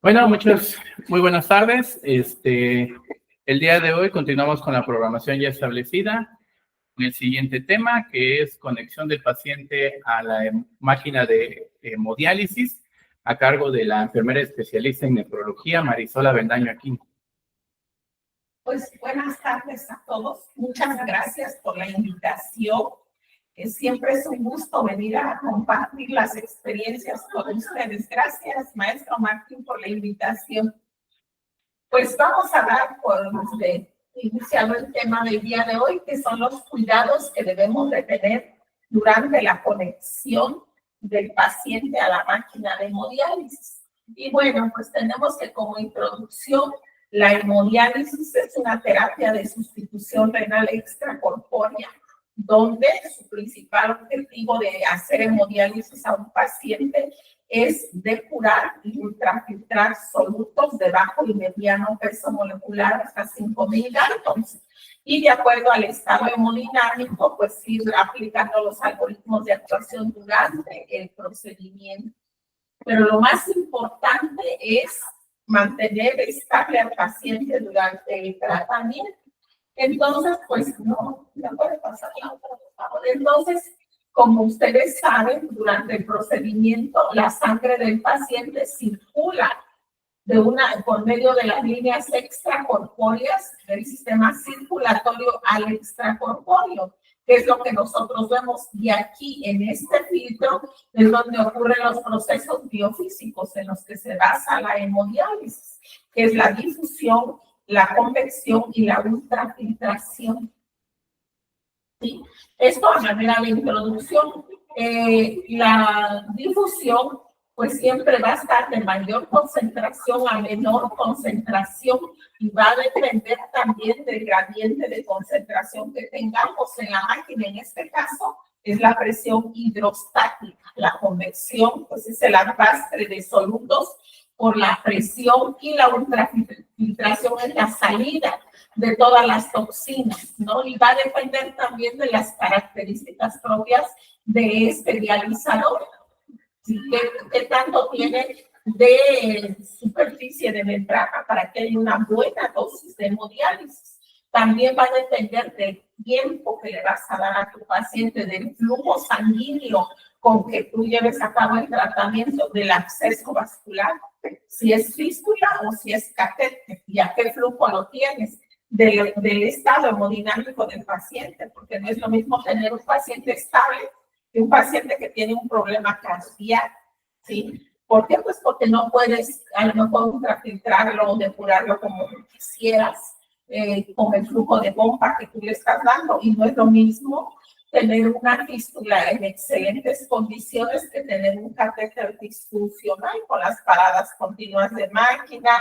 Bueno, muy buenas tardes. El día de hoy continuamos con la programación ya establecida, con el siguiente tema, que es conexión del paciente a la máquina de hemodiálisis, a cargo de la enfermera especialista en nefrología, Marisola Bendaño Aquino. Pues buenas tardes a todos. Muchas gracias por la invitación. Siempre es un gusto venir a compartir las experiencias con ustedes. Gracias, maestro Martín, por la invitación. Pues vamos a hablar iniciando el tema del día de hoy, que son los cuidados que debemos de tener durante la conexión del paciente a la máquina de hemodiálisis. Y bueno, pues tenemos que como introducción, la hemodiálisis es una terapia de sustitución renal extracorpórea, donde su principal objetivo de hacer hemodiálisis a un paciente es depurar y ultrafiltrar solutos de bajo y mediano peso molecular hasta 5.000 Daltons. Y de acuerdo al estado hemodinámico, pues ir aplicando los algoritmos de actuación durante el procedimiento. Pero lo más importante es mantener estable al paciente durante el tratamiento. Entonces, pues no puede pasar la otra, por favor. Entonces, como ustedes saben, durante el procedimiento, la sangre del paciente circula por medio de las líneas extracorpóreas del sistema circulatorio al extracorpóreo, que es lo que nosotros vemos. Y aquí, en este filtro, es donde ocurren los procesos biofísicos en los que se basa la hemodiálisis, que es la difusión, la convección y la ultrafiltración. ¿Sí? Esto a manera de introducción. La difusión pues siempre va a estar de mayor concentración a menor concentración y va a depender también del gradiente de concentración que tengamos en la máquina. En este caso es la presión hidrostática. La convección pues es el arrastre de solutos por la presión, y la ultrafiltración es la salida de todas las toxinas, ¿no? Y va a depender también de las características propias de este dializador. ¿Sí? ¿Qué tanto tiene de superficie de membrana para que haya una buena dosis de hemodiálisis? También va a depender del tiempo que le vas a dar a tu paciente, del flujo sanguíneo con que tú lleves a cabo el tratamiento, del acceso vascular, si es fístula o si es catéter, y a qué flujo lo tienes, del estado hemodinámico del paciente, porque no es lo mismo tener un paciente estable que un paciente que tiene un problema cardíaco, ¿sí? ¿Por qué? Pues porque no puedes, a lo mejor, ultrafiltrarlo o depurarlo como quisieras, con el flujo de bomba que tú le estás dando, y no es lo mismo tener una fístula en excelentes condiciones que tener un catéter disfuncional con las paradas continuas de máquina,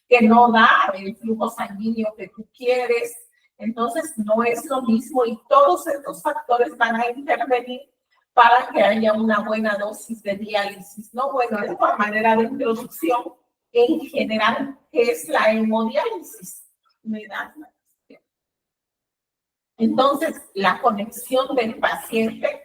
que no da el flujo sanguíneo que tú quieres. Entonces, no es lo mismo, y todos estos factores van a intervenir para que haya una buena dosis de diálisis, ¿no? Bueno, es una manera de introducción en general, que es la hemodiálisis. ¿Me das la cuestión? Entonces, la conexión del paciente,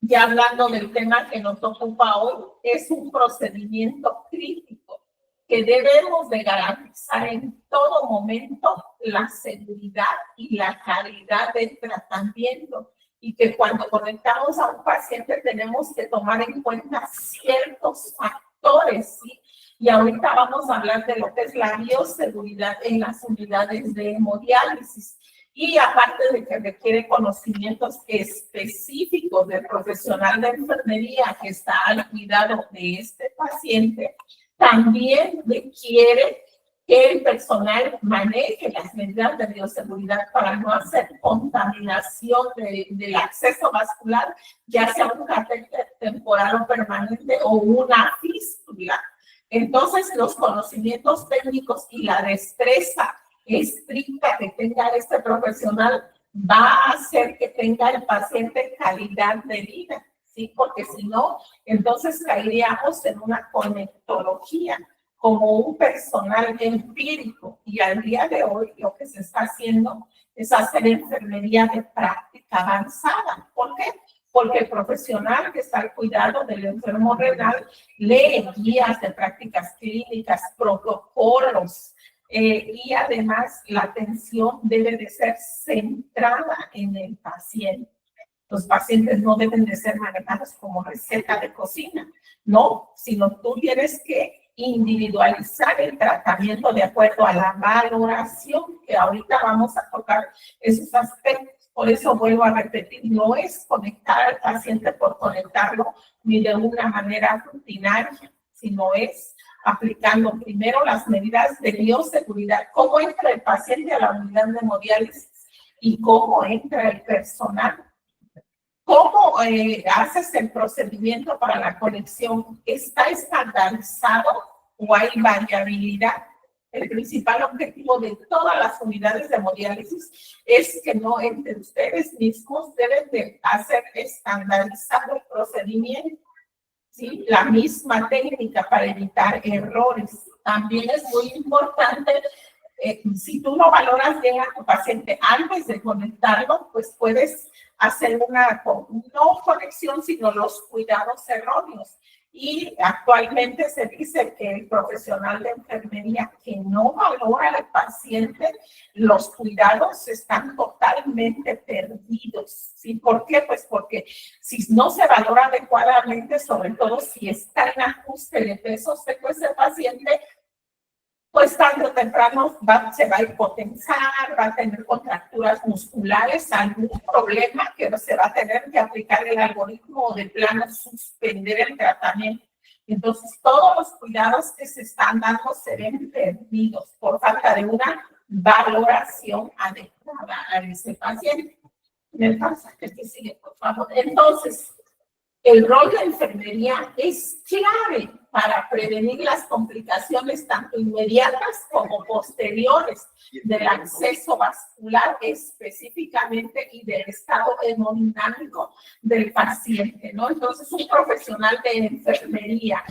ya hablando del tema que nos ocupa hoy, es un procedimiento crítico que debemos de garantizar en todo momento la seguridad y la calidad del tratamiento, y que cuando conectamos a un paciente tenemos que tomar en cuenta ciertos factores, ¿sí? Y ahorita vamos a hablar de lo que es la bioseguridad en las unidades de hemodiálisis. Y aparte de que requiere conocimientos específicos del profesional de enfermería que está al cuidado de este paciente, también requiere que el personal maneje las medidas de bioseguridad para no hacer contaminación del acceso vascular, ya sea un catéter temporal o permanente o una fístula. Entonces, los conocimientos técnicos y la destreza estricta que tenga este profesional va a hacer que tenga el paciente calidad de vida, ¿sí? Porque si no, entonces caeríamos en una conectología como un personal empírico, y al día de hoy lo que se está haciendo es hacer enfermería de práctica avanzada. ¿Por qué? porque el profesional que está al cuidado del enfermo renal lee guías de prácticas clínicas, protocolos, y además la atención debe de ser centrada en el paciente. Los pacientes no deben de ser manejados como receta de cocina, no, sino tú tienes que individualizar el tratamiento de acuerdo a la valoración, que ahorita vamos a tocar esos aspectos. Por eso vuelvo a repetir, no es conectar al paciente por conectarlo, ni de una manera rutinaria, sino es aplicando primero las medidas de bioseguridad, cómo entra el paciente a la unidad de hemodiálisis y cómo entra el personal. ¿Cómo haces el procedimiento para la conexión? ¿Está estandarizado o hay variabilidad? El principal objetivo de todas las unidades de hemodiálisis es que no entre ustedes mismos deben de hacer estandarizado el procedimiento. ¿Sí? La misma técnica para evitar errores. También es muy importante, si tú no valoras bien a tu paciente antes de conectarlo, pues puedes hacer una, no conexión, sino los cuidados erróneos. Y actualmente se dice que el profesional de enfermería que no valora al paciente, los cuidados están totalmente perdidos. ¿Sí? ¿Por qué? Pues porque si no se valora adecuadamente, sobre todo si está en ajuste de peso seco ese paciente, pues tarde o temprano se va a hipotensar, va a tener contracturas musculares, algún problema que se va a tener que aplicar el algoritmo o de plano suspender el tratamiento. Entonces, todos los cuidados que se están dando se ven perdidos por falta de una valoración adecuada a ese paciente. Me pasa que sigue, por favor. Entonces, el rol de enfermería es clave para prevenir las complicaciones tanto inmediatas como posteriores del acceso vascular específicamente y del estado hemodinámico del paciente, ¿no? Entonces, un profesional de enfermería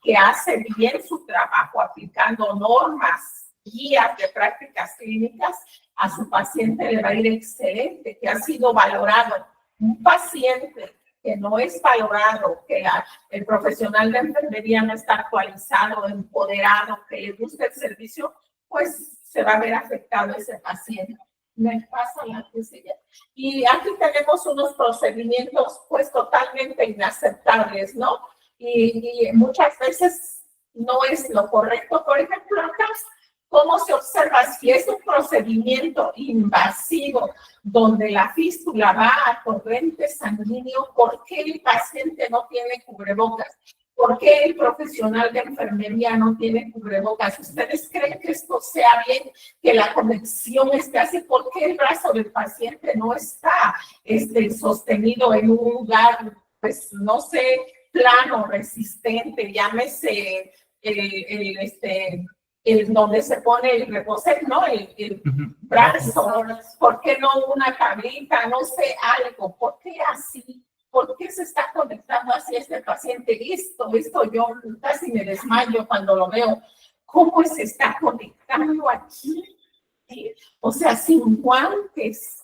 que hace bien su trabajo aplicando normas, guías de prácticas clínicas, a su paciente le va a ir excelente, que ha sido valorado. Un paciente que no es valorado, que el profesional de enfermería no está actualizado, empoderado, que le gusta el servicio, pues se va a ver afectado ese paciente. Me pasa la que sigue. Y aquí tenemos unos procedimientos pues totalmente inaceptables, ¿no? Y muchas veces no es lo correcto. Por ejemplo, acá, ¿cómo se observa si es un procedimiento invasivo donde la fístula va a torrente sanguíneo? ¿Por qué el paciente no tiene cubrebocas? ¿Por qué el profesional de enfermería no tiene cubrebocas? ¿Ustedes creen que esto sea bien, que la conexión esté así? ¿Por qué el brazo del paciente no está sostenido en un lugar, pues no sé, plano, resistente, llámese el donde se pone el reposer, ¿no? El brazo, ¿por qué no una tablita? No sé, algo, ¿por qué así? ¿Por qué se está conectando así este paciente? Esto yo casi me desmayo cuando lo veo. ¿Cómo se está conectando aquí? ¿Sí? O sea, sin guantes.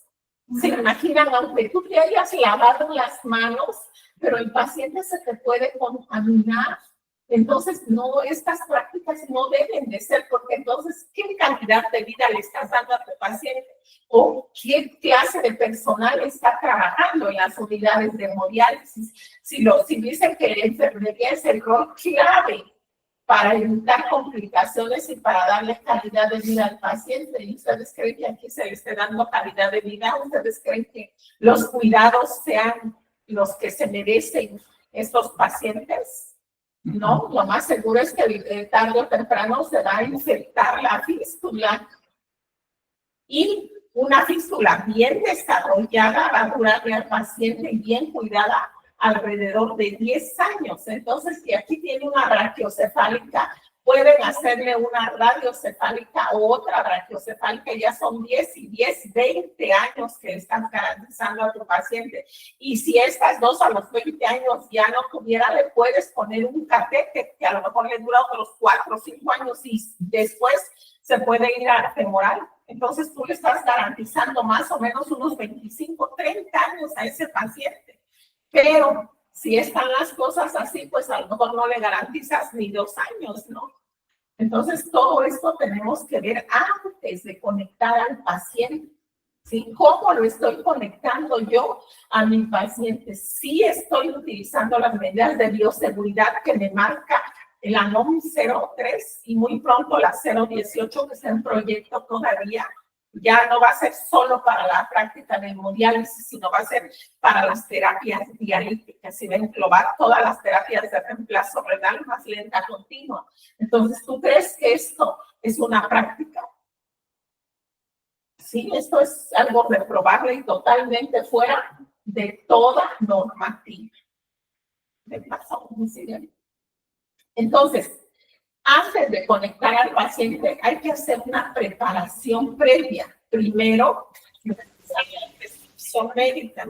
¿Se imaginan? Aunque tú te hayas lavado las manos, pero el paciente se te puede contaminar. Entonces, no, estas prácticas no deben de ser, porque entonces, ¿qué calidad de vida le estás dando a tu paciente? ¿O qué clase de personal está trabajando en las unidades de hemodiálisis? Si dicen que la enfermería es el rol clave para evitar complicaciones y para darle calidad de vida al paciente, y ustedes creen que aquí se le esté dando calidad de vida, ustedes creen que los cuidados sean los que se merecen estos pacientes, ¿no? Lo más seguro es que tarde o temprano se va a infectar la fístula. Y una fístula bien desarrollada va a durarle al paciente bien cuidada alrededor de 10 años. Entonces, si aquí tiene una brachiocefálica, pueden hacerle una radiocefálica o otra brachiocefálica, ya son 10 y 10, 20 años que están garantizando a tu paciente. Y si estas dos a los 20 años ya no tuviera, le puedes poner un catéter que a lo mejor le dura otros 4 o 5 años y después se puede ir a femoral. Entonces tú le estás garantizando más o menos unos 25, 30 años a ese paciente. Pero si están las cosas así, pues a lo mejor no le garantizas ni 2 años, ¿no? Entonces, todo esto tenemos que ver antes de conectar al paciente. ¿Sí? ¿Cómo lo estoy conectando yo a mi paciente? Sí estoy utilizando las medidas de bioseguridad que me marca la NOM 03 y muy pronto la 018, que es en proyecto todavía. Ya no va a ser solo para la práctica de hemodiálisis, sino va a ser para las terapias dialíticas y va a englobar todas las terapias de reemplazo renal más lenta continua. Entonces, ¿tú crees que esto es una práctica? Sí, esto es algo reprobable y totalmente fuera de toda normativa. Me pasa un incidente. Entonces, antes de conectar al paciente, hay que hacer una preparación previa. Primero, la prescripción médica.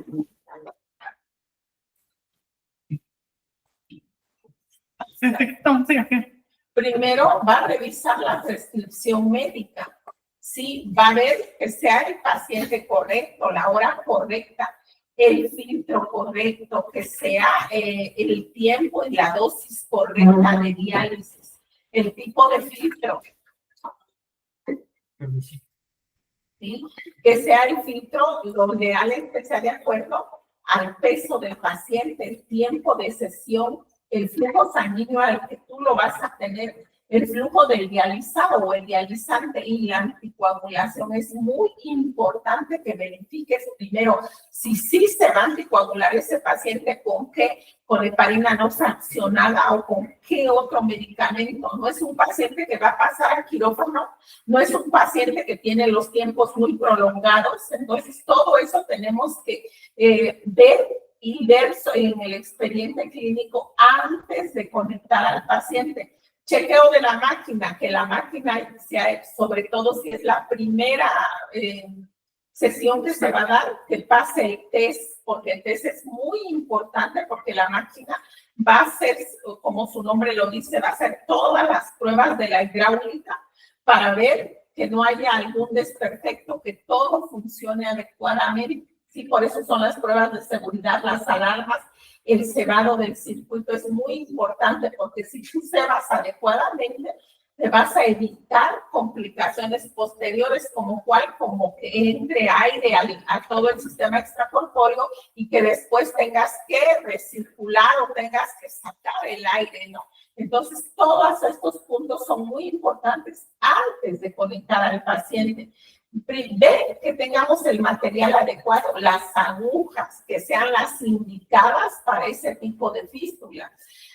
Primero va a revisar la prescripción médica. Sí, va a ver que sea el paciente correcto, la hora correcta, el filtro correcto, que sea el tiempo y la dosis correcta de diálisis, el tipo de filtro. ¿Sí? Que sea el filtro donde realmente sea de acuerdo al peso del paciente, el tiempo de sesión, el flujo sanguíneo al que tú lo vas a tener, el flujo del dializado o el dializante y la anticoagulación. Es muy importante que verifiques primero si sí se va a anticoagular ese paciente, con qué, con heparina no fraccionada o con qué otro medicamento. No es un paciente que va a pasar al quirófano, no es un paciente que tiene los tiempos muy prolongados. Entonces, todo eso tenemos que ver y ver en el expediente clínico antes de conectar al paciente. Chequeo de la máquina, que la máquina sea, sobre todo si es la primera sesión que se va a dar, que pase el test, porque el test es muy importante, porque la máquina va a hacer, como su nombre lo dice, va a hacer todas las pruebas de la hidráulica para ver que no haya algún desperfecto, que todo funcione adecuadamente. Sí, por eso son las pruebas de seguridad, las alarmas, el cebado del circuito es muy importante, porque si tú cebas adecuadamente, te vas a evitar complicaciones posteriores, como que entre aire a todo el sistema extracorpóreo y que después tengas que recircular o tengas que sacar el aire, ¿no? Entonces, todos estos puntos son muy importantes antes de conectar al paciente. Ver que tengamos el material adecuado, las agujas que sean las indicadas para ese tipo de fístula.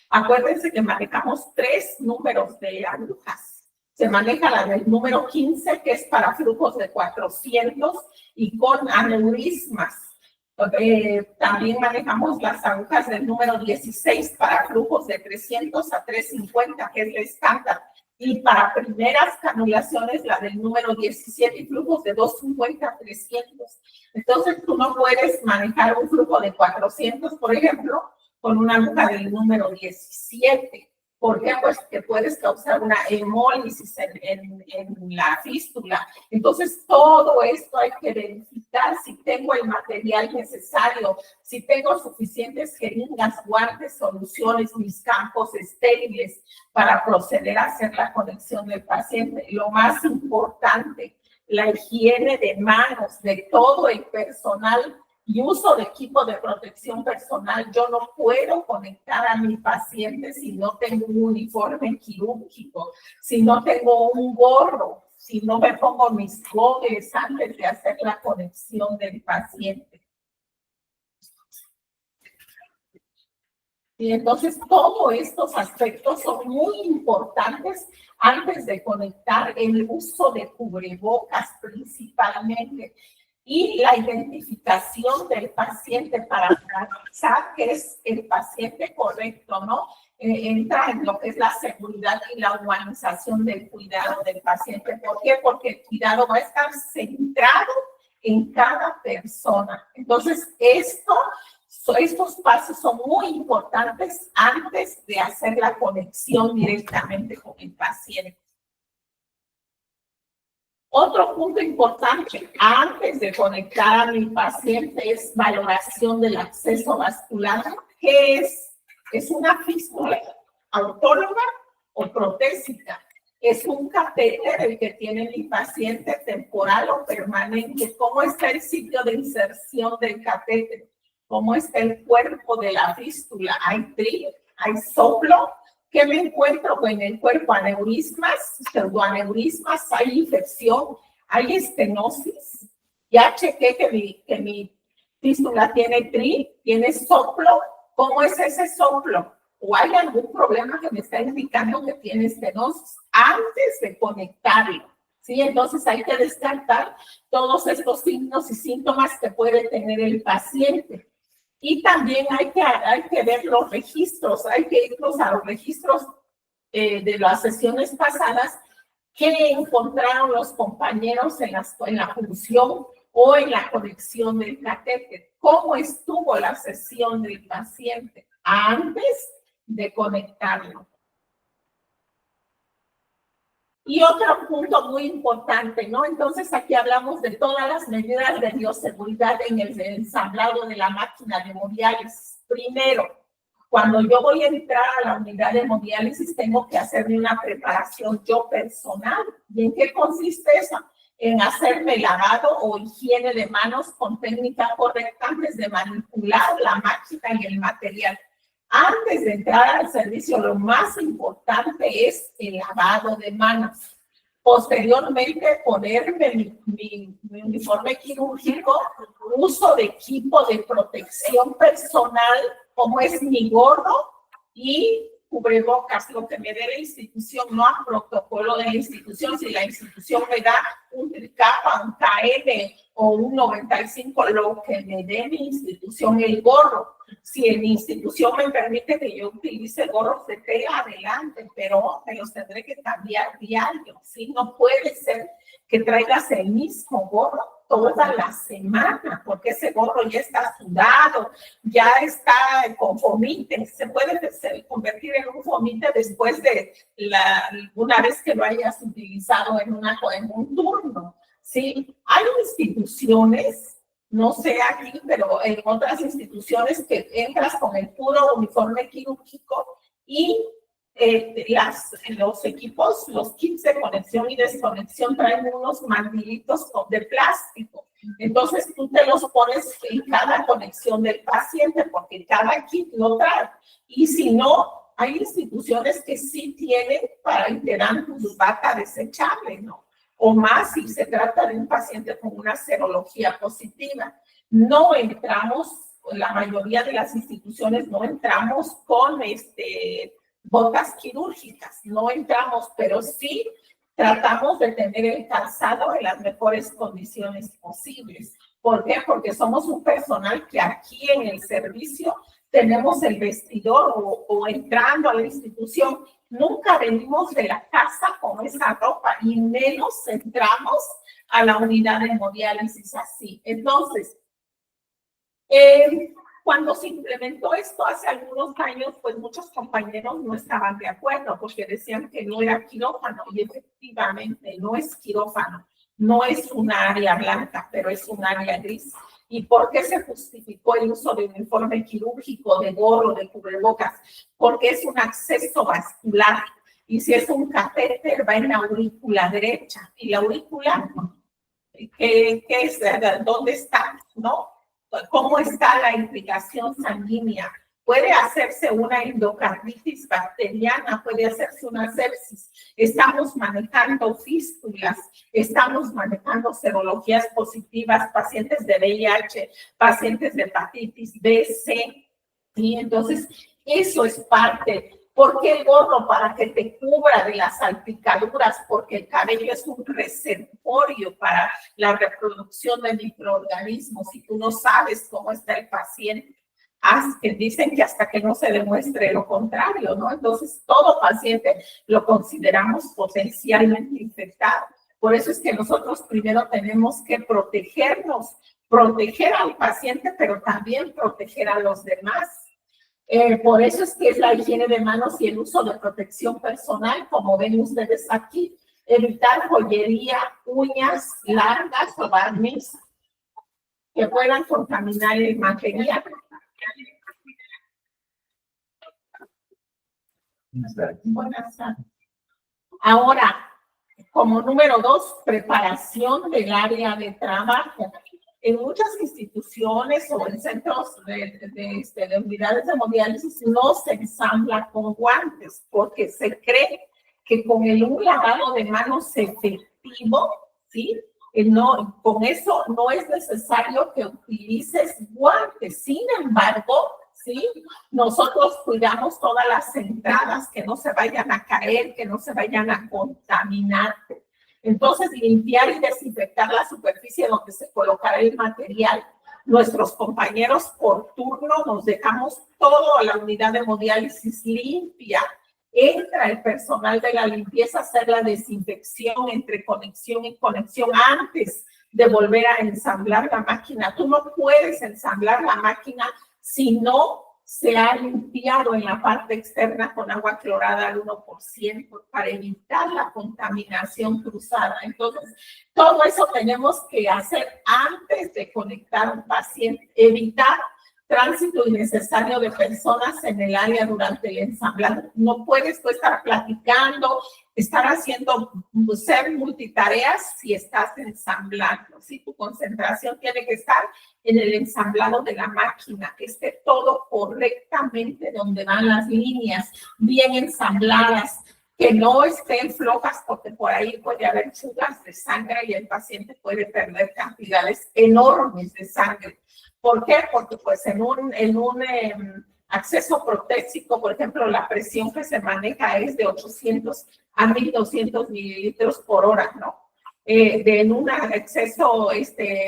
Acuérdense que manejamos 3 números de agujas. Se maneja la del número 15, que es para flujos de 400 y con aneurismas. También manejamos las agujas del número 16 para flujos de 300 a 350, que es el estándar. Y para primeras canulaciones, la del número 17 y flujos de 250 a 300. Entonces, tú no puedes manejar un flujo de 400, por ejemplo, con una aguja del número 17. ¿Por qué? Pues que puedes causar una hemólisis en la fístula. Entonces, todo esto hay que verificar si tengo el material necesario, si tengo suficientes jeringas, guantes, soluciones, mis campos estériles para proceder a hacer la conexión del paciente. Lo más importante, la higiene de manos de todo el personal y uso de equipo de protección personal. Yo no puedo conectar a mi paciente si no tengo un uniforme quirúrgico, si no tengo un gorro, si no me pongo mis gogles antes de hacer la conexión del paciente. Y entonces todos estos aspectos son muy importantes antes de conectar, el uso de cubrebocas principalmente. Y la identificación del paciente para garantizar que es el paciente correcto, ¿no? Entra en lo que es la seguridad y la humanización del cuidado del paciente. ¿Por qué? Porque el cuidado va a estar centrado en cada persona. Entonces, estos pasos son muy importantes antes de hacer la conexión directamente con el paciente. Otro punto importante antes de conectar a mi paciente es valoración del acceso vascular. ¿Qué es? ¿Es una fístula autónoma o protésica? Es un catéter el que tiene mi paciente, temporal o permanente. ¿Cómo está el sitio de inserción del catéter? ¿Cómo está el cuerpo de la fístula? ¿Hay tri? ¿Hay soplo? ¿Qué me encuentro en el cuerpo? Aneurismas, pseudoaneurismas, hay infección, hay estenosis. Ya chequé que mi fístula tiene tri, tiene soplo. ¿Cómo es ese soplo? ¿O hay algún problema que me está indicando que tiene estenosis antes de conectarlo? ¿Sí? Entonces hay que descartar todos estos signos y síntomas que puede tener el paciente. Y también hay que ver los registros, hay que irnos a los registros de las sesiones pasadas que encontraron los compañeros en la función o en la conexión del catéter. ¿Cómo estuvo la sesión del paciente antes de conectarlo? Y otro punto muy importante, ¿no? Entonces aquí hablamos de todas las medidas de bioseguridad en el ensamblado de la máquina de hemodiálisis. Primero, cuando yo voy a entrar a la unidad de hemodiálisis, tengo que hacerme una preparación yo personal. ¿Y en qué consiste eso? En hacerme lavado o higiene de manos con técnica correcta antes de manipular la máquina y el material. Antes de entrar al servicio, lo más importante es el lavado de manos. Posteriormente, ponerme mi uniforme quirúrgico, uso de equipo de protección personal, como es mi gorro y cubrebocas, lo que me dé la institución, no a protocolo de la institución. Si la institución me da un tricapa, un KN o un 95, lo que me dé mi institución, el gorro. Si en mi institución me permite que yo utilice gorros de tela, adelante, pero me los tendré que cambiar diario, ¿sí? No puede ser que traigas el mismo gorro toda la semana, porque ese gorro ya está sudado, ya está con fomite, se puede convertir en un fomite después de una vez que lo hayas utilizado en un turno, ¿sí? Hay instituciones, no sé aquí, pero en otras instituciones que entras con el puro uniforme quirúrgico y los equipos, los kits de conexión y desconexión traen unos mandilitos de plástico. Entonces tú te los pones en cada conexión del paciente porque cada kit lo trae. Y si no, hay instituciones que sí tienen para integrar tu bata desechable, ¿no? O más si se trata de un paciente con una serología positiva. No entramos, la mayoría de las instituciones no entramos con botas quirúrgicas, no entramos, pero sí tratamos de tener el calzado en las mejores condiciones posibles. ¿Por qué? Porque somos un personal que aquí en el servicio tenemos el vestidor o entrando a la institución, nunca venimos de la casa con esa ropa y menos entramos a la unidad de hemodiálisis así. Entonces, cuando se implementó esto hace algunos años, pues muchos compañeros no estaban de acuerdo porque decían que no era quirófano y efectivamente no es quirófano, no es un área blanca, pero es un área gris. ¿Y por qué se justificó el uso de uniforme quirúrgico, de gorro, de cubrebocas? Porque es un acceso vascular y si es un catéter va en la aurícula derecha y la aurícula, ¿qué es? ¿Dónde está? ¿No? ¿Cómo está la irrigación sanguínea? Puede hacerse una endocarditis bacteriana, puede hacerse una sepsis. Estamos manejando fístulas, estamos manejando serologías positivas, pacientes de VIH, pacientes de hepatitis B, C. ¿Sí? Entonces, eso es parte. ¿Por qué el gorro? Para que te cubra de las salpicaduras, porque el cabello es un reservorio para la reproducción de microorganismos y tú no sabes cómo está el paciente. Dicen que hasta que no se demuestre lo contrario, ¿no? Entonces, todo paciente lo consideramos potencialmente infectado. Por eso es que nosotros primero tenemos que protegernos, proteger al paciente, pero también proteger a los demás. Por eso es que es la higiene de manos y el uso de protección personal, como ven ustedes aquí, evitar joyería, uñas largas o barniz que puedan contaminar el material. Buenas tardes. Ahora, como número 2, preparación del área de trabajo. En muchas instituciones o en centros de unidades de hemodiálisis no se ensambla con guantes porque se cree que con un lavado de manos efectivo, ¿sí? Con eso no es necesario que utilices guantes. Sin embargo, ¿sí? Nosotros cuidamos todas las entradas, que no se vayan a caer, que no se vayan a contaminar. Entonces, limpiar y desinfectar la superficie donde se colocará el material. Nuestros compañeros por turno nos dejamos toda la unidad de hemodiálisis limpia. Entra el personal de la limpieza a hacer la desinfección entre conexión y conexión antes de volver a ensamblar la máquina. Tú no puedes ensamblar la máquina si no se ha limpiado en la parte externa con agua clorada al 1% para evitar la contaminación cruzada. Entonces, todo eso tenemos que hacer antes de conectar a un paciente, evitar tránsito innecesario de personas en el área durante el ensamblado. No puedes tú estar platicando, estar haciendo, ser multitareas si estás ensamblando. ¿Sí? Tu concentración tiene que estar en el ensamblado de la máquina, que esté todo correctamente donde van las líneas, bien ensambladas, que no estén flojas porque por ahí puede haber fugas de sangre y el paciente puede perder cantidades enormes de sangre. ¿Por qué? Porque pues en un acceso protésico, por ejemplo, la presión que se maneja es de 800 a 1200 mililitros por hora, ¿no? En un acceso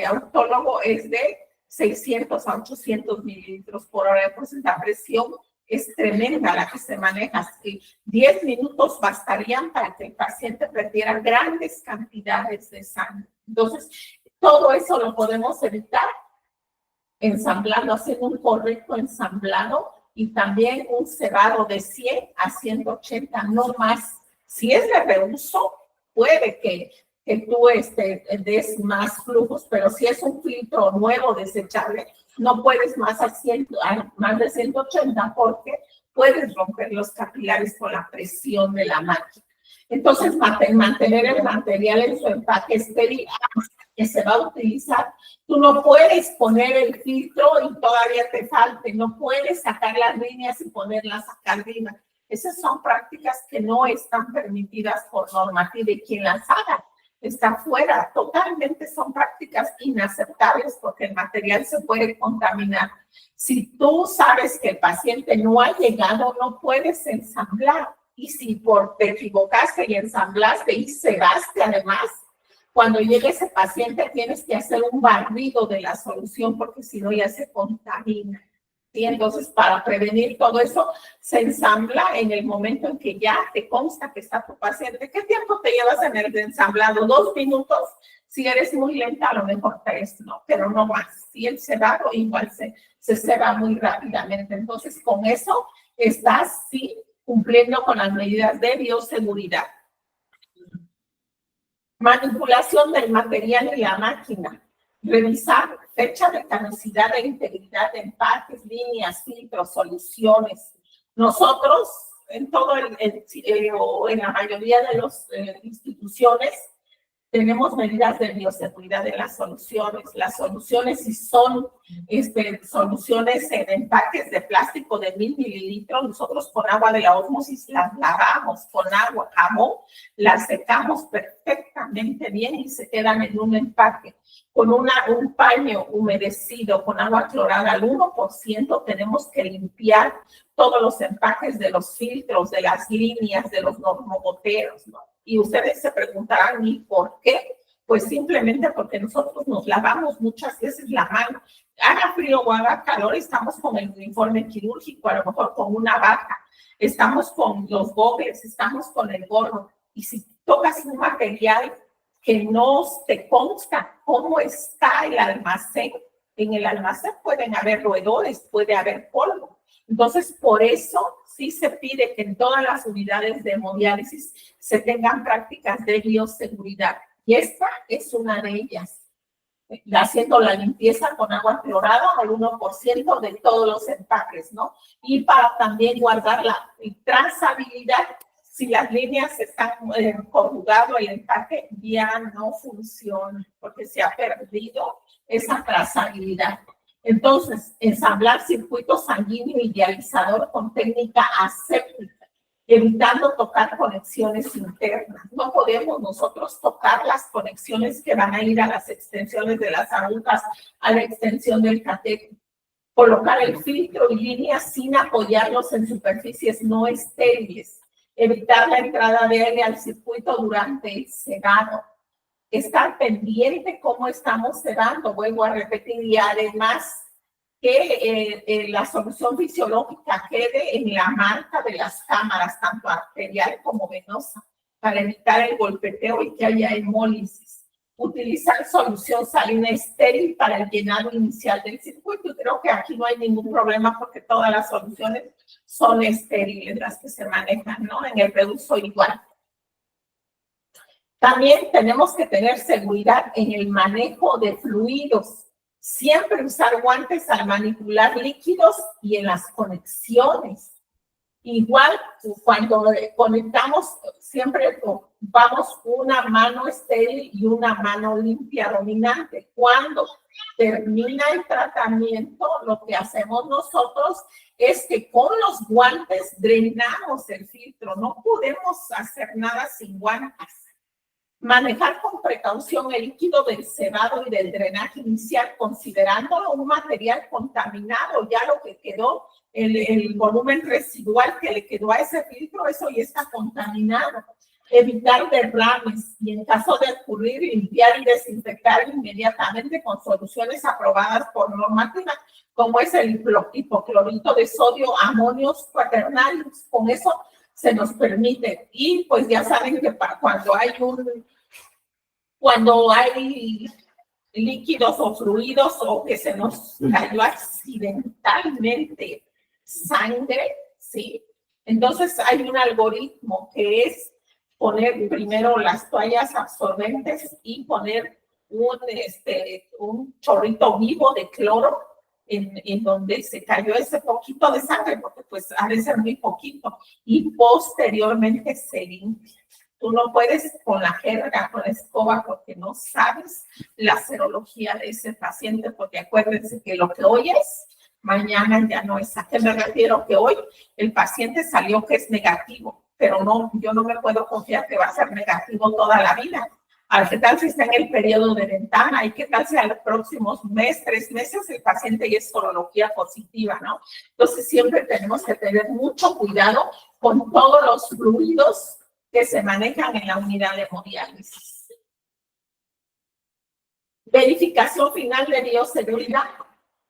autólogo es de 600 a 800 mililitros por hora. Pues la presión es tremenda la que se maneja. Así, 10 minutos bastarían para que el paciente perdiera grandes cantidades de sangre. Entonces, todo eso lo podemos evitar ensamblando, haciendo un correcto ensamblado y también un cebado de 100 a 180, no más. Si es de reuso, puede que tú des más flujos, pero si es un filtro nuevo desechable, no puedes más de 180 porque puedes romper los capilares con la presión de la máquina. Entonces, mantener el material en su empaque estéril que se va a utilizar. Tú no puedes poner el filtro y todavía te falte. No puedes sacar las líneas y ponerlas acá arriba. Esas son prácticas que no están permitidas por normativa y quien las haga está fuera. Totalmente son prácticas inaceptables porque el material se puede contaminar. Si tú sabes que el paciente no ha llegado, no puedes ensamblar. Y si te equivocaste y ensamblaste y cebaste además, cuando llegue ese paciente tienes que hacer un barrido de la solución porque si no ya se contamina. ¿Sí? Entonces, para prevenir todo eso, se ensambla en el momento en que ya te consta que está tu paciente. ¿Qué tiempo te llevas en el ensamblado? 2 minutos. Si eres muy lenta, a lo mejor 3, ¿no? Pero no más. Si el cebado igual se ceba muy rápidamente. Entonces, con eso estás, sí, cumpliendo con las medidas de bioseguridad. Manipulación del material y la máquina. Revisar fecha de caducidad e integridad de empaques, líneas, filtros, soluciones. Nosotros, en la mayoría de las instituciones, tenemos medidas de bioseguridad de las soluciones. Las soluciones, si son soluciones en empaques de plástico de 1000 mililitros, nosotros con agua de la ósmosis las lavamos con agua, jabón, las secamos perfectamente bien y se quedan en un empaque. Con un paño humedecido con agua clorada al 1%, tenemos que limpiar todos los empaques de los filtros, de las líneas, de los normogoteros, ¿no? Y ustedes se preguntarán, ¿y por qué? Pues simplemente porque nosotros nos lavamos muchas veces la mano. Haga frío o haga calor, estamos con el uniforme quirúrgico, a lo mejor con una bata, estamos con los gogles, estamos con el gorro. Y si tocas un material que no te consta cómo está el almacén, en el almacén pueden haber roedores, puede haber polvo. Entonces, por eso sí se pide que en todas las unidades de hemodiálisis se tengan prácticas de bioseguridad. Y esta es una de ellas. Haciendo la limpieza con agua clorada al 1% de todos los empaques, ¿no? Y para también guardar la trazabilidad. Si las líneas están conjugadas, el empaque ya no funciona porque se ha perdido esa trazabilidad. Entonces, ensamblar circuito sanguíneo y dializador con técnica aséptica, evitando tocar conexiones internas. No podemos nosotros tocar las conexiones que van a ir a las extensiones de las agujas, a la extensión del catéter. Colocar el filtro y líneas sin apoyarlos en superficies no estériles. Evitar la entrada de aire al circuito durante el sedado. Estar pendiente cómo estamos sedando, vuelvo a repetir, y además que la solución fisiológica quede en la marca de las cámaras, tanto arterial como venosa, para evitar el golpeteo y que haya hemólisis. Utilizar solución salina estéril para el llenado inicial del circuito. Y creo que aquí no hay ningún problema porque todas las soluciones son estériles, las que se manejan, ¿no? En el reuso igual. También tenemos que tener seguridad en el manejo de fluidos. Siempre usar guantes al manipular líquidos y en las conexiones. Igual, cuando conectamos, siempre ocupamos una mano estéril y una mano limpia dominante. Cuando termina el tratamiento, lo que hacemos nosotros es que con los guantes drenamos el filtro. No podemos hacer nada sin guantes. Manejar con precaución el líquido del cebado y del drenaje inicial, considerándolo un material contaminado. Ya lo que quedó, el volumen residual que le quedó a ese filtro, eso ya está contaminado. Evitar derrames y en caso de ocurrir, limpiar y desinfectar inmediatamente con soluciones aprobadas por normativa, como es el hipoclorito de sodio, amonios cuaternarios. Con eso se nos permite. Y pues ya saben que cuando hay líquidos o fluidos o que se nos cayó accidentalmente sangre, ¿sí? Entonces hay un algoritmo que es poner primero las toallas absorbentes y poner un chorrito vivo de cloro en donde se cayó ese poquito de sangre, porque pues ha de ser muy poquito, y posteriormente se limpia. Tú no puedes con la jerga, con la escoba, porque no sabes la serología de ese paciente, porque acuérdense que lo que hoy es, mañana ya no es. ¿A qué me refiero? Que hoy el paciente salió que es negativo, pero no, yo no me puedo confiar que va a ser negativo toda la vida. ¿Qué tal si está en el periodo de ventana? ¿Y qué tal si a los próximos 3 meses el paciente ya es sorología positiva, ¿no? Entonces siempre tenemos que tener mucho cuidado con todos los fluidos que se manejan en la unidad de hemodiálisis. Verificación final de bioseguridad.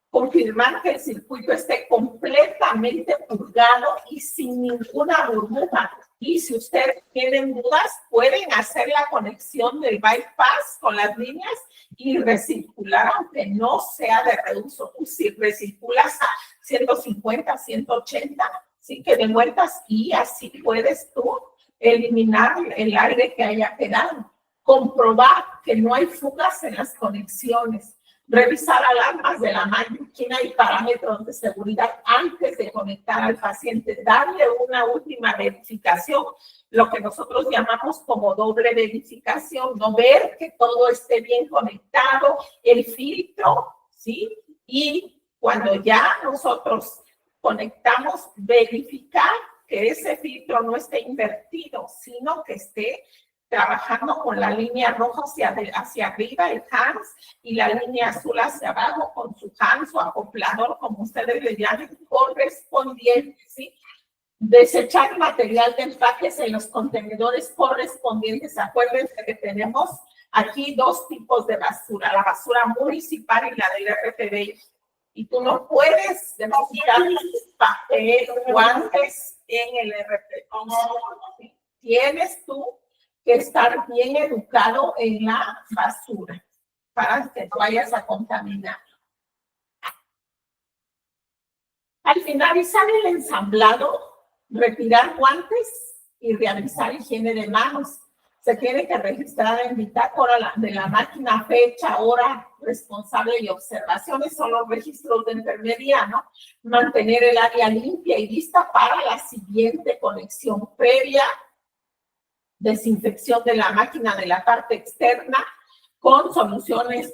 Confirmar que el circuito esté completamente purgado y sin ninguna burbuja. Y si ustedes tienen dudas, pueden hacer la conexión del bypass con las líneas y recircular, aunque no sea de reuso. Si recirculas a 150, 180, sí que de vueltas y así puedes tú eliminar el aire que haya quedado. Comprobar que no hay fugas en las conexiones. Revisar alarmas de la máquina y parámetros de seguridad antes de conectar al paciente. Darle una última verificación, lo que nosotros llamamos como doble verificación, no ver que todo esté bien conectado, el filtro, ¿sí? Y cuando ya nosotros conectamos, verificar que ese filtro no esté invertido, sino que esté trabajando con la línea roja hacia arriba, el HANS, y la línea azul hacia abajo con su HANS o acoplador, como ustedes le llaman, correspondiente, ¿sí? Desechar material de empaques en los contenedores correspondientes. Acuérdense que tenemos aquí 2 tipos de basura, la basura municipal y la del RTB. Y tú no puedes depositar papel, guantes en el RTB. Tienes tú que estar bien educado en la basura para que no vayas a contaminar. Al finalizar el ensamblado, retirar guantes y realizar higiene de manos. Se tiene que registrar en bitácora de la máquina fecha, hora, responsable y observaciones. Son los registros de enfermería, ¿no? Mantener el área limpia y lista para la siguiente conexión previa. Desinfección de la máquina de la parte externa con soluciones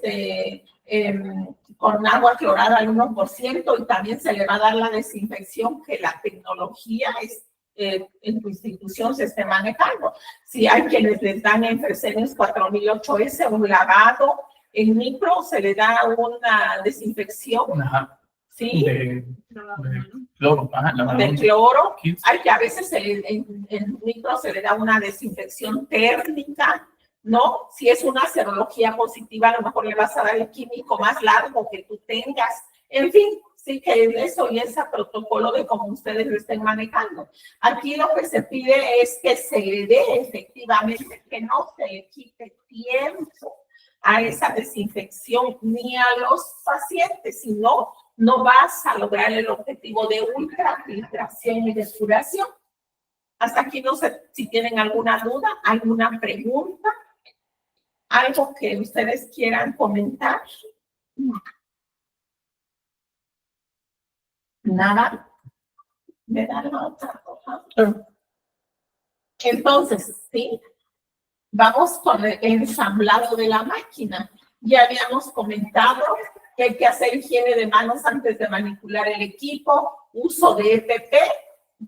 con agua clorada al 1%, y también se le va a dar la desinfección que la tecnología en tu institución se esté manejando. Si hay quienes les dan en Fresenius 4008S un lavado en micro, se le da una desinfección. Ajá. ¿Sí? De cloro. Ajá, de cloro. Hay que a veces en micro se le da una desinfección térmica, ¿no? Si es una serología positiva, a lo mejor le vas a dar el químico más largo que tú tengas. En fin, sí que eso y ese protocolo de cómo ustedes lo estén manejando. Aquí lo que se pide es que se le dé efectivamente, que no se le quite tiempo a esa desinfección ni a los pacientes, sino no vas a lograr el objetivo de ultrafiltración y depuración. Hasta aquí no sé si tienen alguna duda, alguna pregunta, algo que ustedes quieran comentar. Nada. ¿Me da la otra cosa? Entonces, sí, vamos con el ensamblado de la máquina. Ya habíamos comentado que hay que hacer higiene de manos antes de manipular el equipo, uso de EPP,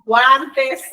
guantes,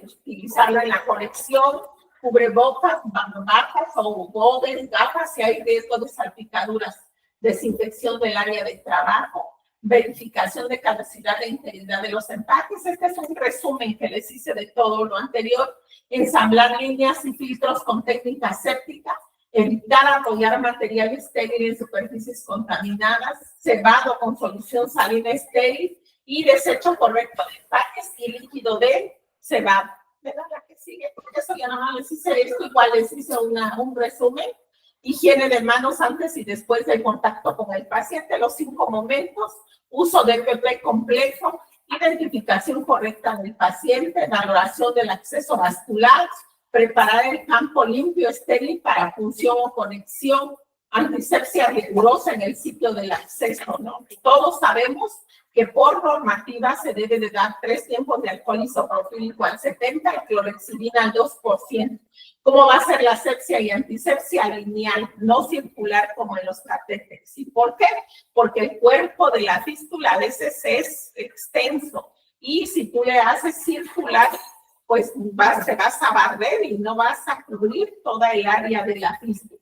utilizarlo en la conexión, cubrebocas, bandabajos o goggles, gafas si hay riesgo de salpicaduras, desinfección del área de trabajo, verificación de capacidad e integridad de los empaques. Este es un resumen que les hice de todo lo anterior. Ensamblar líneas y filtros con técnica séptica, evitar apoyar material estéril en superficies contaminadas, cebado con solución salina estéril y desecho correcto de empaques y líquido de cebado. ¿Verdad la que sigue? Porque eso ya no les hice esto, igual les hice un resumen. Higiene de manos antes y después del contacto con el paciente, los 5 momentos, uso de EPP complejo, identificación correcta del paciente, valoración del acceso vascular, preparar el campo limpio, estéril para función o conexión, antisepsia rigurosa en el sitio del acceso, ¿no? Todos sabemos que por normativa se debe de dar 3 tiempos de alcohol isopropílico al 70 y clorhexidina al 2%. ¿Cómo va a ser la asepsia y antisepsia? Lineal, no circular como en los catéteres. ¿Y por qué? Porque el cuerpo de la fístula a veces es extenso y si tú le haces circular, pues te vas a barrer y no vas a cubrir toda el área de la fístula.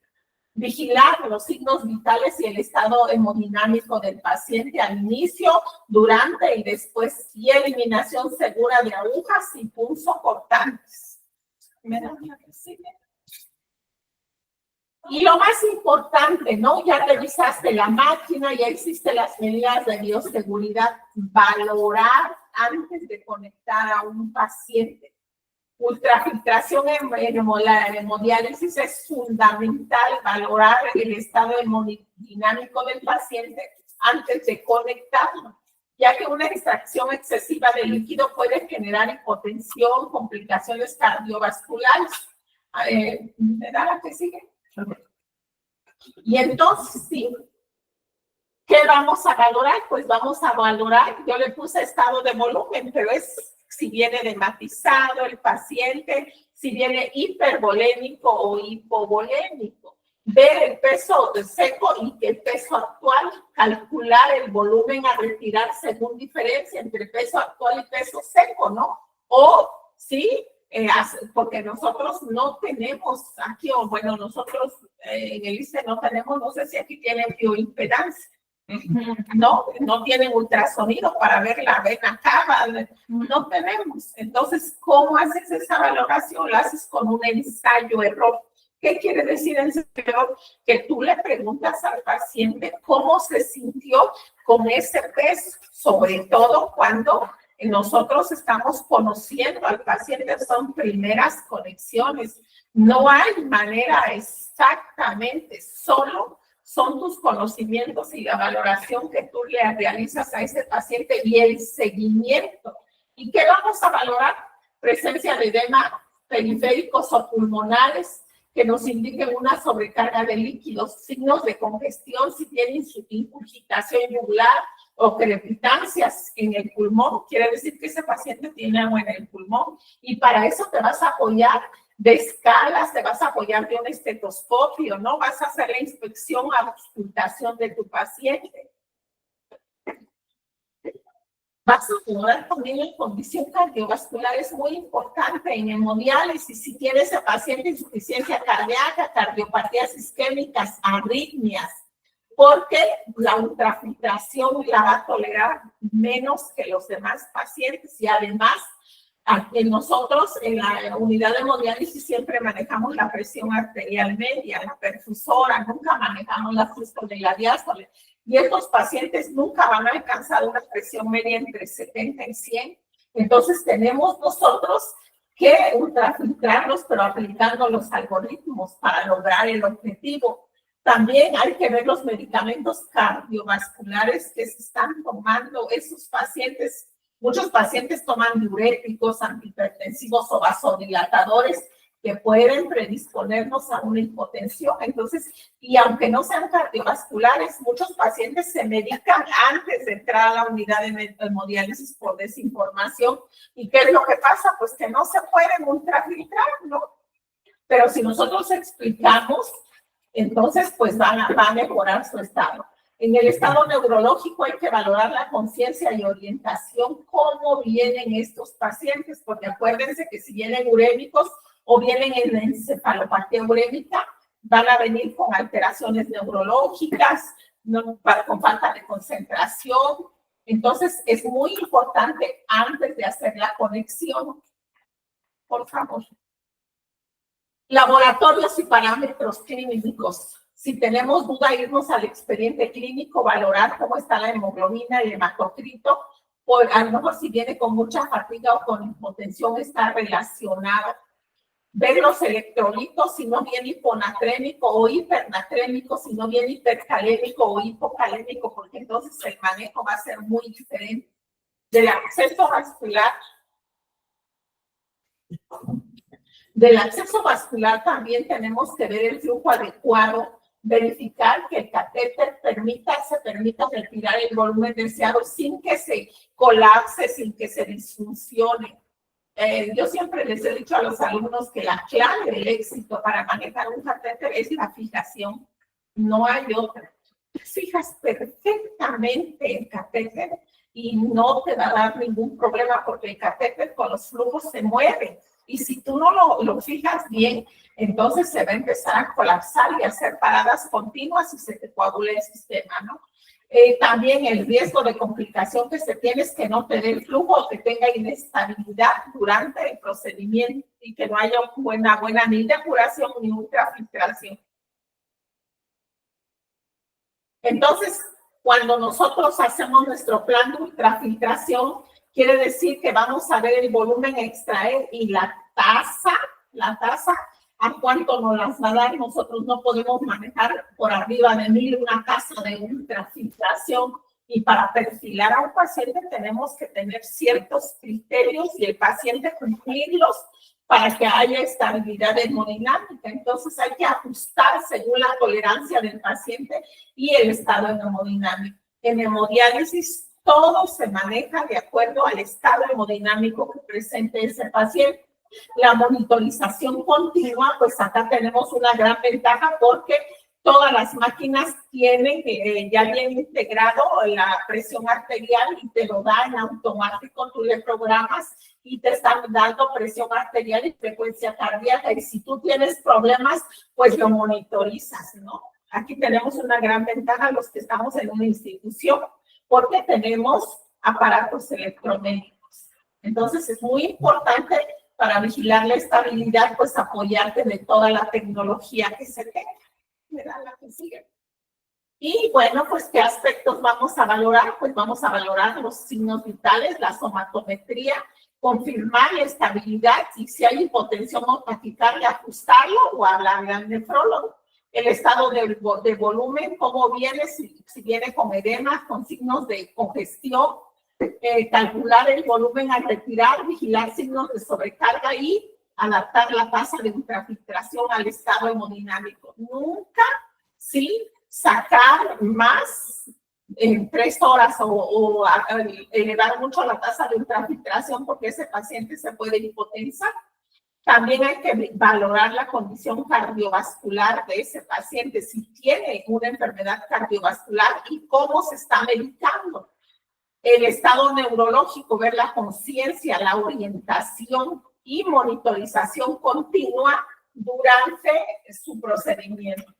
Vigilar los signos vitales y el estado hemodinámico del paciente al inicio, durante y después, y eliminación segura de agujas y punzo cortantes. Y lo más importante, ¿no? Ya revisaste la máquina, ya existen las medidas de bioseguridad. Valorar antes de conectar a un paciente. Ultrafiltración en hemodiálisis es fundamental, valorar el estado hemodinámico del paciente antes de conectarlo, ya que una extracción excesiva de líquido puede generar hipotensión, complicaciones cardiovasculares. ¿Me da la que sigue? Y entonces, sí, ¿qué vamos a valorar? Pues vamos a valorar, yo le puse estado de volumen, pero es si viene dematizado el paciente, si viene hipervolémico o hipovolémico. Ver el peso seco y el peso actual, calcular el volumen a retirar según diferencia entre peso actual y peso seco, ¿no? O sí, porque nosotros no tenemos aquí, o bueno, nosotros en el ICE no tenemos, no sé si aquí tienen bioimpedancia. No tienen ultrasonido para ver la vena cava, no tenemos. Entonces, ¿cómo haces esa valoración? La haces con un ensayo-error. ¿Qué quiere decir ensayo-error? Que tú le preguntas al paciente cómo se sintió con ese peso, sobre todo cuando nosotros estamos conociendo al paciente, son primeras conexiones. No hay manera exactamente, solo son tus conocimientos y la valoración que tú le realizas a ese paciente y el seguimiento. ¿Y qué vamos a valorar? Presencia de edema periféricos o pulmonares que nos indiquen una sobrecarga de líquidos, signos de congestión, si tienen ingurgitación yugular o crepitancias en el pulmón, quiere decir que ese paciente tiene agua en el pulmón, y para eso te vas a apoyar de escalas, te vas a apoyar de un estetoscopio, ¿no? Vas a hacer la inspección, auscultación de tu paciente. Vas a valorar también la condición cardiovascular, es muy importante en hemodiálisis. Si tiene ese paciente insuficiencia cardíaca, cardiopatías isquémicas, arritmias, porque la ultrafiltración la va a tolerar menos que los demás pacientes. Y además, nosotros en la unidad de hemodiálisis siempre manejamos la presión arterial media, la perfusora, nunca manejamos la sístole y la diástole. Y estos pacientes nunca van a alcanzar una presión media entre 70 y 100. Entonces tenemos nosotros que ultrafiltrarlos, pero aplicando los algoritmos para lograr el objetivo. También hay que ver los medicamentos cardiovasculares que se están tomando esos pacientes. Muchos pacientes toman diuréticos, antihipertensivos o vasodilatadores que pueden predisponernos a una hipotensión. Entonces, y aunque no sean cardiovasculares, muchos pacientes se medican antes de entrar a la unidad de hemodiálisis por desinformación. ¿Y qué es lo que pasa? Pues que no se pueden ultrafiltrar, ¿no? Pero si nosotros explicamos, entonces pues van a mejorar su estado. En el estado neurológico hay que valorar la conciencia y orientación, cómo vienen estos pacientes, porque acuérdense que si vienen urémicos o vienen en encefalopatía urémica, van a venir con alteraciones neurológicas, con falta de concentración. Entonces es muy importante antes de hacer la conexión. Por favor. Laboratorios y parámetros clínicos. Si tenemos duda, irnos al expediente clínico, valorar cómo está la hemoglobina y el hematocrito. A lo mejor si viene con mucha fatiga o con hipotensión está relacionado. Ver los electrolitos, si no viene hiponatrémico o hipernatrémico, si no viene hipercalémico o hipocalémico, porque entonces el manejo va a ser muy diferente. Del acceso vascular. Del acceso vascular también tenemos que ver el flujo adecuado, verificar que el catéter se permita retirar el volumen deseado sin que se colapse, sin que se disfuncione. Yo siempre les he dicho a los alumnos que la clave del éxito para manejar un catéter es la fijación, no hay otra. Fijas perfectamente el catéter y no te va a dar ningún problema porque el catéter con los flujos se mueve. Y si tú no lo fijas bien, entonces se va a empezar a colapsar y a hacer paradas continuas y se te coagula el sistema, ¿no? También el riesgo de complicación que se tiene es que no te dé el flujo o que tenga inestabilidad durante el procedimiento y que no haya buena ni depuración ni ultrafiltración. Entonces, cuando nosotros hacemos nuestro plan de ultrafiltración, quiere decir que vamos a ver el volumen a extraer y la tasa, a cuánto nos las va a dar. Nosotros no podemos manejar por arriba de 1000 una tasa de ultrafiltración y para perfilar a un paciente tenemos que tener ciertos criterios y el paciente cumplirlos para que haya estabilidad hemodinámica. Entonces hay que ajustar según la tolerancia del paciente y el estado hemodinámico. En hemodiálisis todo se maneja de acuerdo al estado hemodinámico que presente ese paciente. La monitorización continua, pues acá tenemos una gran ventaja porque todas las máquinas tienen ya bien integrado la presión arterial y te lo da en automático, tú le programas y te están dando presión arterial y frecuencia cardíaca. Y si tú tienes problemas, pues lo monitorizas, ¿no? Aquí tenemos una gran ventaja los que estamos en una institución porque tenemos aparatos electromédicos. Entonces es muy importante para vigilar la estabilidad, pues apoyarte de toda la tecnología que se tenga. Mira la que sigue. Y bueno, pues ¿qué aspectos vamos a valorar? Pues vamos a valorar los signos vitales, la somatometría, confirmar la estabilidad y si hay hipotensión o taquicardia, ajustarlo o hablarle al nefrólogo. el estado de volumen, cómo viene, si viene con edema, con signos de congestión, calcular el volumen al retirar, vigilar signos de sobrecarga y adaptar la tasa de ultrafiltración al estado hemodinámico. Nunca, sí, sacar más en 3 horas o elevar mucho la tasa de ultrafiltración porque ese paciente se puede hipotensar. También hay que valorar la condición cardiovascular de ese paciente, si tiene una enfermedad cardiovascular y cómo se está medicando. El estado neurológico, ver la conciencia, la orientación y monitorización continua durante su procedimiento.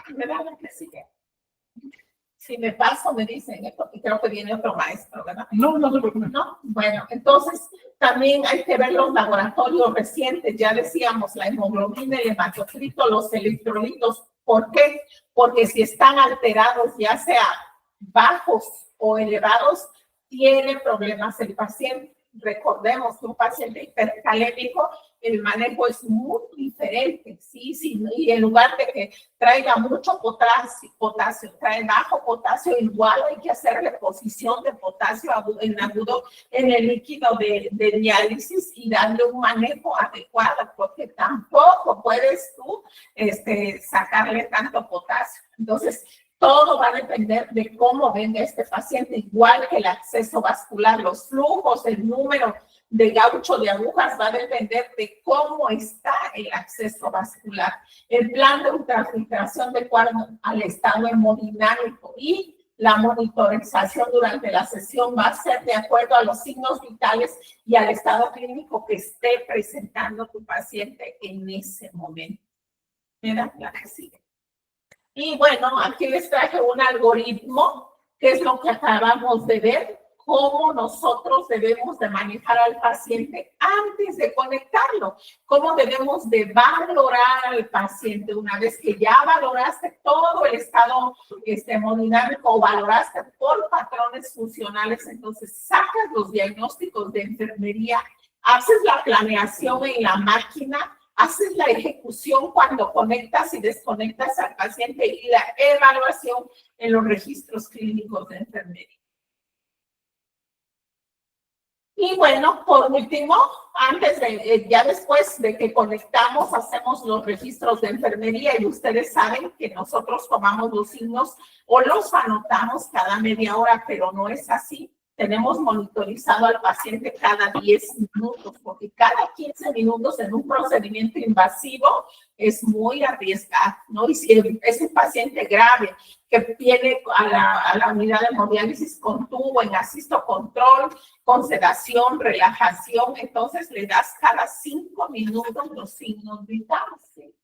¿Verdad que sigue? Si me paso, me dicen, porque creo que viene otro maestro, ¿verdad? No se preocupe. No, bueno, entonces también hay que ver los laboratorios recientes, ya decíamos, la hemoglobina, el hematocrito, los electrolitos. ¿Por qué? Porque si están alterados, ya sea bajos o elevados, tiene problemas el paciente. Recordemos que un paciente hipercalémico, el manejo es muy diferente, ¿sí? Y en lugar de que traiga mucho potasio, trae bajo potasio, igual hay que hacer reposición de potasio en agudo en el líquido de diálisis y darle un manejo adecuado, porque tampoco puedes tú sacarle tanto potasio. Entonces, todo va a depender de cómo venga este paciente, igual que el acceso vascular, los flujos, el número de gaucho de agujas va a depender de cómo está el acceso vascular. El plan de ultrafiltración de acuerdo al estado hemodinámico y la monitorización durante la sesión va a ser de acuerdo a los signos vitales y al estado clínico que esté presentando tu paciente en ese momento. Mira, la que sigue. Y bueno, aquí les traje un algoritmo, que es lo que acabamos de ver, cómo nosotros debemos de manejar al paciente antes de conectarlo, cómo debemos de valorar al paciente una vez que ya valoraste todo el estado hemodinámico o valoraste por patrones funcionales, entonces sacas los diagnósticos de enfermería, haces la planeación en la máquina, haces la ejecución cuando conectas y desconectas al paciente y la evaluación en los registros clínicos de enfermería. Y bueno, por último, ya después de que conectamos, hacemos los registros de enfermería y ustedes saben que nosotros tomamos los signos o los anotamos cada media hora, pero no es así. Tenemos monitorizado al paciente cada 10 minutos, porque cada 15 minutos en un procedimiento invasivo es muy arriesgado, ¿no? Y si es un paciente grave que viene a la unidad de hemodiálisis con tubo, en asisto control, con sedación, relajación, entonces le das cada 5 minutos los signos vitales, ¿sí?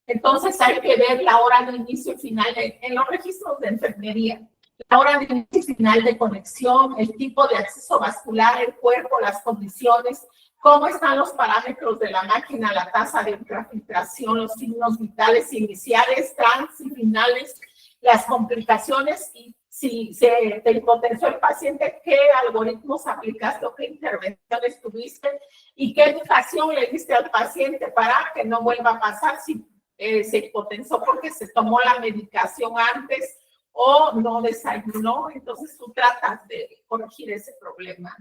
Entonces hay que ver la hora de inicio y final en los registros de enfermería. La hora de inicio y final de conexión, el tipo de acceso vascular, el cuerpo, las condiciones, cómo están los parámetros de la máquina, la tasa de ultrafiltración, los signos vitales iniciales, trans y finales, las complicaciones y si se te hipotensó el paciente, qué algoritmos aplicaste o qué intervenciones tuviste y qué educación le diste al paciente para que no vuelva a pasar si se hipotensó porque se tomó la medicación antes o no desayunó, entonces tú tratas de corregir ese problema.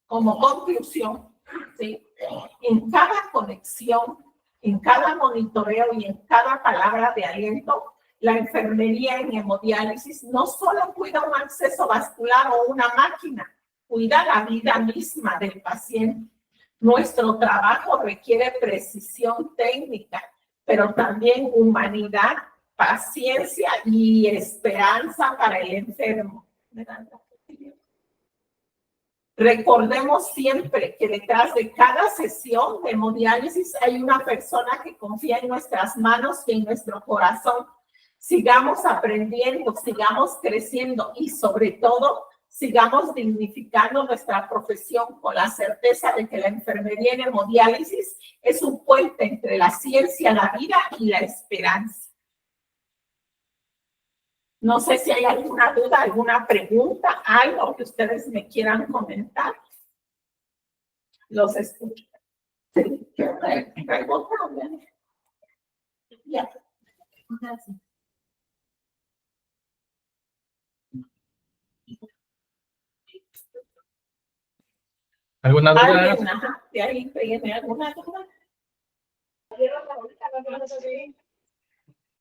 Como conclusión, ¿sí? En cada conexión, en cada monitoreo y en cada palabra de aliento, la enfermería en hemodiálisis no solo cuida un acceso vascular o una máquina, cuida la vida misma del paciente. Nuestro trabajo requiere precisión técnica, pero también humanidad, paciencia y esperanza para el enfermo. Recordemos siempre que detrás de cada sesión de hemodiálisis hay una persona que confía en nuestras manos y en nuestro corazón. Sigamos aprendiendo, sigamos creciendo y sobre todo sigamos dignificando nuestra profesión con la certeza de que la enfermería en hemodiálisis es un puente entre la ciencia, la vida y la esperanza. No sé si hay alguna duda, alguna pregunta, algo que ustedes me quieran comentar. Los escucho. Sí, ya. Gracias. ¿Alguna duda? ¿Alguien? Ajá, de ahí viene alguna duda.